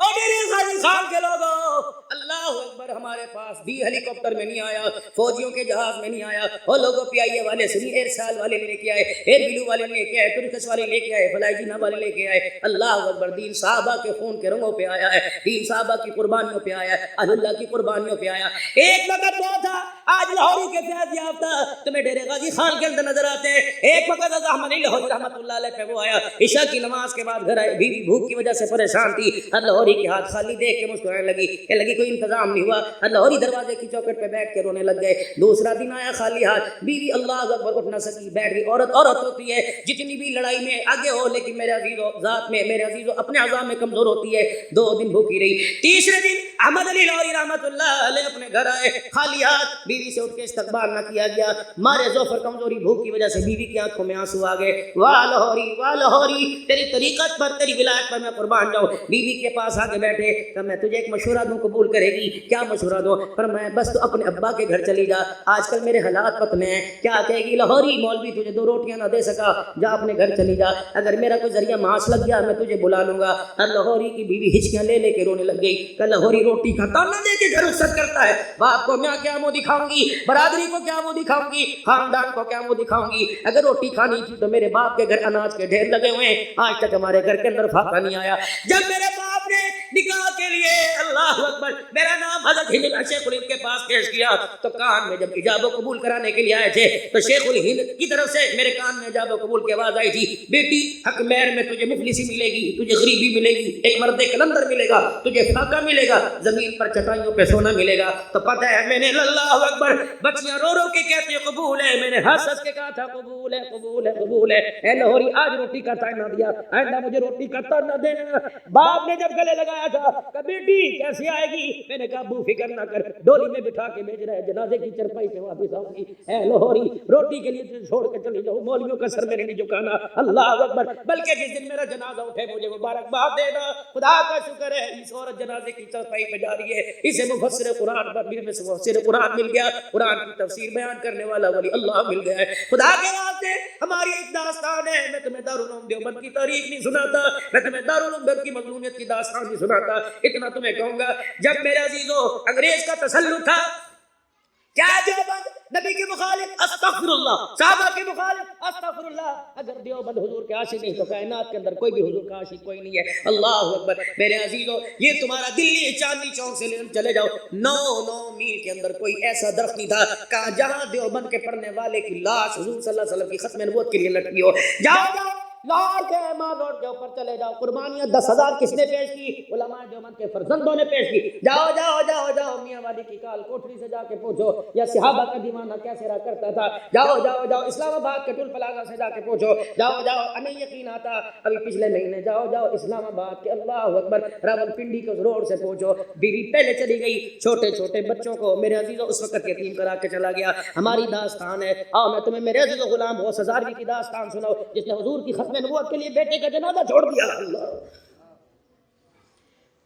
اور میرے غازی خان کے لوگوں، اللہ اکبر، ہمارے پاس بھی ہیلی کاپٹر میں نہیں آیا، فوجیوں کے جہاز میں نہیں آیا، اور لوگوں پی آئی اے والے سنی ایئر سال والے لے کے آئے، ایئر بلو والے لے کے آئے، ترکش والے لے کے آئے، فلائی جینا والے لے کے آئے۔ اللہ اکبر، دین صحابہ کے خون کے رنگوں پہ آیا ہے، دین صحابہ کی قربانیوں پہ آیا ہے، اہل اللہ کی قربانیوں پہ آیا۔ ایک وقت وہ تھا، آج لاہوری کے فیض یافتہ تمہیں ڈیرے غازی خان کے اندر نظر آتے ہیں۔ ایک وقت احمد علی لاہوری رحمۃ اللہ علیہ پہ وہ آیا، عشاء کی نماز کے بعد گھر آئے، بیوی بھوک کی وجہ سے پریشان تھی، لاہوری کے ہاتھ خالی دیکھ کے مسکرانے لگی، کہ لگی کوئی انتظام نہیں ہوا۔ لاہوری دروازے کی چوکٹ پہ بیٹھ کے رونے لگ گئے۔ دوسرا دن آیا خالی ہاتھ، بیوی اللہ اکبر اٹھ نہ سکی، بیٹھ گئی۔ عورت ہوتی ہے، جتنی بھی لڑائی میں آگے ہو، لیکن میرے عزیزو ذات میں، میرے عزیزو اپنے عزا میں کمزور ہوتی ہے۔ 2 دن بھوکی رہی۔ تیسرے دن احمد علی لاہوری رحمۃ اللہ علیہ اپنے گھر آئے خالی ہاتھ، بیوی سے اٹھ کے استقبال نہ کیا گیا۔ مارے ظفر کمزوری بھوک کی وجہ سے بیوی کی آنکھوں میں آنسو آ گئے۔ واہ لاہوری، تیری طریقت پر، تیری ولایت پر میں قربان جاؤں۔ بیوی کے پاس آگے بیٹھے کہ میں تجھے ایک مشورہ دوں، قبول کرے گی؟ کیا مشورہ دوں؟ پر میں بس تو اپنے ابا کے گھر چلی جا، آج کل میرے حالات پتلے ہیں۔ کیا کہے گی؟ لاہوری، مولوی تجھے 2 روٹیاں نہ دے سکا، جا اپنے گھر چلی جا، اگر میرا کوئی ذریعہ معاش لگ گیا میں تجھے بلا لوں گا۔ لاہوری کی بیوی ہچکیاں لے لے کے رونے لگ گئی کہ لاہوری روٹی کا تانا دے کے گھر رخصت کرتا ہے، باپ کو میں کیا منہ دکھاؤں گی، برادری کو کیا منہ دکھاؤں گی، خاندان کو کیا منہ دکھاؤں گی؟ اگر روٹی کھانی تھی تو میرے باپ کے گھر اناج کے ڈھیر لگے ہوئے ہیں، آج تک ہمارے گھر کے اندر فاقہ نہیں آیا۔ جب میرے باپ نے نکاح کے لیے، اللہ اکبر، میرا نام حضرت ہند شیخ الہند کے پاس پیش کیا تو کان میں جب ایجاب و قبول کرانے کے لیے آئے تھے تو شیخ الہند کی طرف سے میرے کان میں ایجاب و قبول کی آواز آئی تھی، بیٹی حق مہر میں تجھے مفلسی ملے گی، تجھے غریبی ملے گی، ایک مرد کلندر ملے گا، تجھے فاقہ ملے گا، زمین پر چٹائیوں پہ سونا ملے گا۔ تو پتہ ہے میں نے، اللہ اکبر، بچیاں رو رو کے کہتی ہیں قبول ہے، میں نے ہنس ہنس کے کہا تھا قبول ہے، قبول ہے، قبول ہے۔ اے لاہوری، آج روٹی کا تانا نہ دیا، آئندہ مجھے روٹی کا تانا دینا۔ باپ نے جب گلے لگایا تھا کہ بیٹی کیسے آئے گی، میں نے کہا ابو فکر نہ کر، ڈولی میں بٹھا کے بھیج رہے، جنازے کی چرپائی سے واپس آؤں گی۔ اے لاہوری، روٹی کے لیے تجھے چھوڑ کے چلی جاؤں، مولویوں کا سر میں نہیں جھکانا، اللہ اکبر، بلکہ جس دن میرا جنازہ اٹھے مجھے مبارکباد دینا۔ خدا کا شکر ہے اس عورت جنازے کی چرپائی پہ جا رہی ہے، اسے مفسر قرآن پر میں سے مفسر قرآن مل گیا، قرآن کی تفسیر بیان کرنے والا ولی اللہ مل گیا ہے۔ خدا کے واسطے ہماری ایک داستان ہے، میں تمہیں دارالعلوم دیوبند کی تاریخ نہیں سناتا، میں تمہیں دارالعلوم دیوبند کی مظلومیت کی داستان نہیں سناتا، اتنا تمہیں کہوں گا، جب میرے عزیزو انگریز کا تسلط تھا، کیا دیوبند نبی کے مخالف استغفر اللہ، صحابہ کے مخالف استغفر اللہ، اگر دیوبند حضور کے عاشق نہیں تو کائنات کے اندر کوئی بھی حضور کا عاشق کوئی نہیں ہے۔ اللہ اکبر، میرے عزیزو، یہ تمہارا دلی چاندنی چوک سے چلے جاؤ، 9 میل کے اندر کوئی ایسا درخت نہیں تھا کہ جہاں دیوبند کے پڑھنے والے کی لاش حضور صلی اللہ علیہ وسلم کی ختم نبوت کے لیے لٹکی ہو۔ جاؤ لاہور کے امام روڈ کے اوپر چلے جاؤ، قربانیاں 10,000 کس نے پیش کی؟ علماء دیوبند کے فرزندوں نے پیش کی۔ جاؤ جاؤ جاؤ جاؤ میاں والی کی کال کوٹری سے جا کے پوچھو یا صحابہ کا دیوانہ کیسے رہا کرتا تھا، جاؤ جاؤ جاؤ اسلام آباد کے ٹول پلازا سے جا کے پوچھو، جاؤ جاؤ، نہیں یقین آتا ابھی پچھلے مہینے، جاؤ جاؤ اسلام آباد کے، اللہ اکبر، راول پنڈی کے روڈ سے پوچھو، بیوی پہلے چلی گئی، چھوٹے چھوٹے بچوں کو میرے عزیزو اس وقت یتیم کرا کے چلا گیا۔ ہماری داستان ہے، آؤ میں تمہیں میرے عزیزو غلام غوث ہزاروی کی داستان سناؤ، جس نے حضور کی ختم نبوت کے لیے بیٹے کا جنازہ چھوڑ دیا۔ اللہ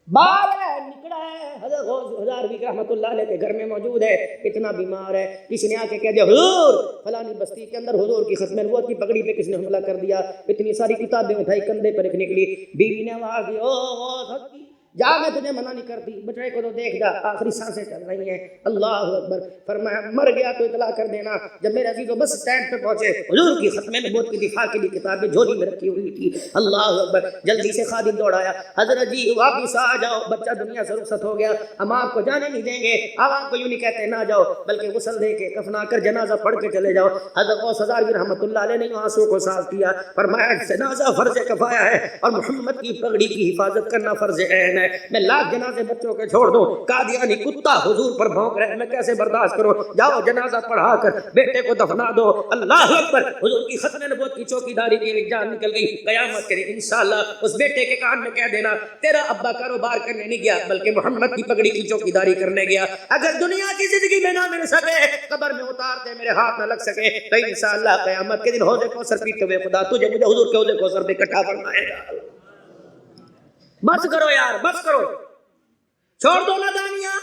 بال ہے، نکڑا ہے، حضرت غوث ہزاروی رحمۃ اللہ علیہ کے گھر میں موجود ہے، اتنا بیمار ہے، کسی نے آ کے کہہ دیا حضور فلانی بستی کے اندر حضور کی ختم نبوت کی پگڑی پہ کس نے حملہ کر دیا، اتنی ساری کتابیں اٹھائی کندھے پر رکھنے کے لیے، بیوی نے آواز دی، او غوث کی جا، میں تجھے منع نہیں کرتی، بچڑے کو تو دیکھ جا، آخری سانسیں چل رہی ہیں۔ اللہ اکبر، فرمایا مر گیا تو اطلاع کر دینا۔ جب میرے عزیزو بس اسٹینڈ پہ پہنچے، حضور کی ختم نبوت کی دفاع کے لیے کتابیں جھولی میں رکھی ہوئی تھی۔ اللہ اکبر، جلدی سے خادم دوڑایا، حضرت جی واپس آ جاؤ، بچہ دنیا سے رخصت ہو گیا، ہم آپ کو جانے نہیں دیں گے، آپ آپ کو یوں نہیں کہتے نہ جاؤ، بلکہ غسل دے کے کفنا کر جنازہ پڑھ کے چلے جاؤ۔ حضرت غوث ہزاروی رحمۃ اللہ علیہ نے آنسو کو صاف کیا، فرمایا جنازہ فرض کفایہ ہے اور محمد کی پگڑی کی حفاظت کرنا فرض عین ہے۔ میں لاکھ جنازے بچوں کے چھوڑ دوں، قادیانی کتا حضور پر بھونک رہے، میں کیسے برداشت کروں؟ جاؤ جنازہ پڑھا کر بیٹے کو دفنا دو۔ اللہ اکبر، حضور کی ختم نبوت کی چوکیداری کے لیے جان نکل گئی۔ قیامت کے دن انشاءاللہ اس بیٹے کے کان میں کہہ دینا، تیرا ابا کاروبار کرنے نہیں گیا بلکہ محمد کی پگڑی کی چوکیداری کرنے گیا۔ اگر دنیا کی زندگی میں نہ مل سکے، قبر میں اتار دے، میرے ہاتھ نہ لگ سکے، تو انشاءاللہ قیامت کے دن حوض کوثر پیتے ہوئے خدا تجھے مجھے حضور کے حوض کوثر پہ اکٹھا فرمائے گا۔ بس کرو یار، بس کرو، چھوڑ دو نادانیاں،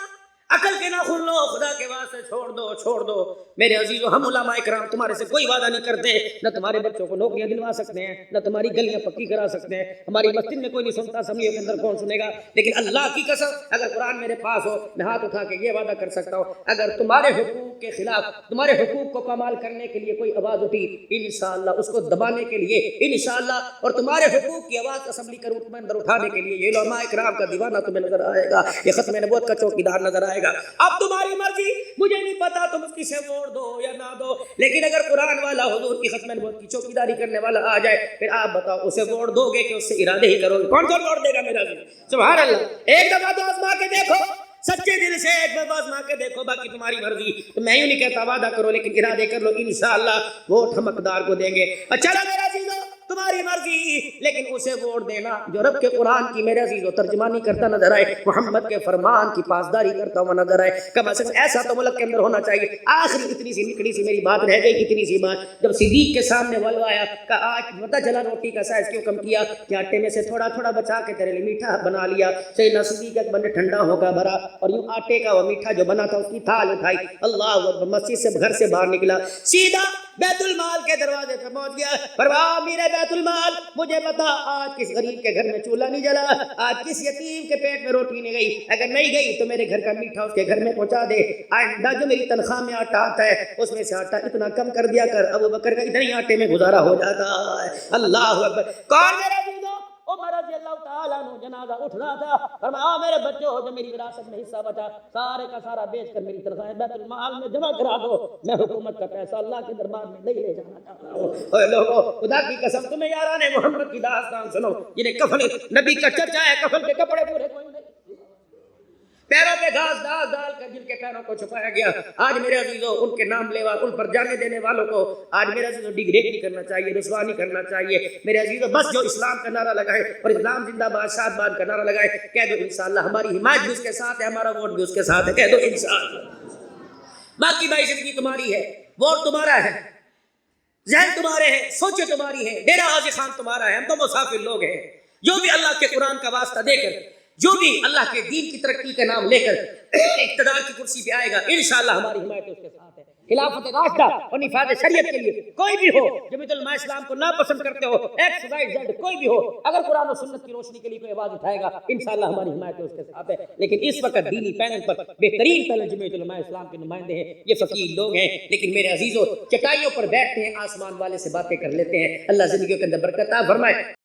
عقل کے ناخن لو، خدا کے واسطے چھوڑ دو میرے عزیزو. ہم علماء کرام تمہارے سے کوئی وعدہ نہیں کرتے، نہ تمہارے بچوں کو نوکریاں دلوا سکتے ہیں، نہ تمہاری گلیاں پکی کرا سکتے ہیں. ہماری مسجد میں کوئی نہیں سنتا، اسمبلیوں کے اندر کون سنے گا؟ لیکن اللہ کی قسم اگر قرآن میرے پاس ہو، میں ہاتھ اٹھا کے یہ وعدہ کر سکتا ہوں، اگر تمہارے حقوق کے خلاف، تمہارے حقوق کو پامال کرنے کے لیے کوئی آواز اٹھی، انشاءاللہ اس کو دبانے کے لیے انشاءاللہ، اور تمہارے حقوق کی آواز اسمبلی کے روپ میں اندر اٹھانے کے لیے یہ علماء کرام کا دیوانہ تمہیں نظر آئے گا، یہ ختم نبوت کا چوکیدار نظر آئے گا. اب تمہاری مرضی، مجھے نہیں پتا تم اس کی سے ووٹ دو یا نہ دو، لیکن اگر قرآن والا حضور کی ختم نبوت کی چوکیداری کرنے والا آ جائے، پھر آپ بتاؤ اسے ووٹ دو گے کہ اس سے ارادے ہی کرو گے؟ کون سا ووٹ دے گا میرا دل؟ سبحان اللہ. ایک دفعہ تو آزما کے دیکھو، سچے دل سے ایک دفعہ آزما کے دیکھو، باقی تمہاری مرضی. تو میں یوں نہیں کہتا وعدہ کرو، لیکن ارادے کر لو، انشاءاللہ ووٹ ہم اقدار کو دیں گے. اچھا میرا عزیزو، تمہاری مرضی، لیکن اسے ووٹ دینا جو رب کے قرآن کی میرے عزیزو ترجمانی کرتا نظر آئے، محمد کے فرمان کی پاسداری کرتا ہوا نظر آئے. کم از کم ایسا تو ملک کے اندر ہونا چاہیے. آخری اتنی سی نکڑی سی میری بات رہ گئی، اتنی سی بات، جب صدیق کے سامنے ولو آیا کہ آج پتہ چلا روٹی کا سائز کیوں کم کیا، کہ آٹے میں سے تھوڑا تھوڑا بچا کے تیرے لیے میٹھا بنا لیا. سیدنا صدیق اکبر نے ٹھنڈا ہو کر بھرا اور یوں آٹے کا وہ میٹھا جو بنا تھا اس کی تھال اٹھائی، اللہ اکبر، مسجد سے گھر سے باہر نکلا، سیدھا بیت المال کے دروازے پہ پہنچ گیا. فرمایا میرے بیت المال، مجھے بتا آج کس غریب کے گھر میں چولہا نہیں جلا، آج کس یتیم کے پیٹ میں روٹی نہیں گئی، اگر نہیں گئی تو میرے گھر کا میٹھا اس کے گھر میں پہنچا دے. آئندہ جو میری تنخواہ میں آٹا آتا ہے اس میں سے آٹا اتنا کم کر دیا کر. ابو بکر کا اتنے آٹے میں گزارا ہو جاتا ہے. اللہ اکبر. کون میرا عزیزو؟ عمر رضی اللہ تعالیٰ عنہ جنازہ اٹھ رہا تھا. فرمایا میرے بچوں جو میری وراثت میں حصہ بچا سارے کا سارا بیچ کر میری تنخواہ بیت المال میں جمع کرا دو، میں حکومت کا پیسہ اللہ کے دربار میں نہیں لے جانا چاہتا ہوں. اے لوگوں، خدا کی قسم تمہیں یاران محمد کی داستان سنو، جنہیں کفن نبی کا چرچا ہے، کفن کے کپڑے پورے کوئی نہیں، پیروں پہ گھاس ڈال کر جن کے پیروں کو چھپایا گیا. آج میرے عزیزوں ان کے نام لیوا، ان پر جانے دینے والوں کو آج میرے عزیزوں ڈیگریڈ نہیں کرنا چاہیے، رسوا نہیں کرنا چاہیے. میرے عزیزوں بس جو اسلام کا نعرہ لگائے اور اسلام زندہ باد شاد باد کا نعرہ لگائے، کہہ دو انشاءاللہ ہماری حمایت بھی اس کے ساتھ ہے، ہمارا ووٹ بھی اس کے ساتھ ہے، کہہ دو انشاءاللہ. باقی بھائی زندگی تمہاری ہے، ووٹ تمہارا ہے، ذہن تمہارے ہیں، سوچیں تمہاری ہیں، ڈیرہ حاجی خان تمہارا ہے. ہم تو مسافر لوگ ہیں. جو بھی اللہ کے قرآن کا واسطہ دے کر، جو بھی اللہ کے دین کی ترقی کا نام لے کر اقتدار کی کرسی پہ آئے گا، انشاءاللہ ہماری حمایت اس کے ساتھ ہے. خلافت راشدہ اور نفاذ شریعت کے لیے کوئی بھی ہو، جمیعت علماء اسلام کو ناپسند کرتے ہو، ایکس وائی زیڈ کوئی بھی ہو، اگر قرآن و سنت کی روشنی کے لیے کوئی آواز اٹھائے گا انشاءاللہ ہماری حمایت اس کے ساتھ ہے. لیکن اس وقت دینی پینل پر بہترین پینل جمیعت علماء اسلام کے نمائندے ہیں، یہ فقیر لوگ ہیں. لیکن میرے عزیزوں چٹائیوں پر بیٹھتے ہیں، آسمان والے سے باتیں کر لیتے ہیں. اللہ زندگیوں کے اندر برکت عطا فرمائے.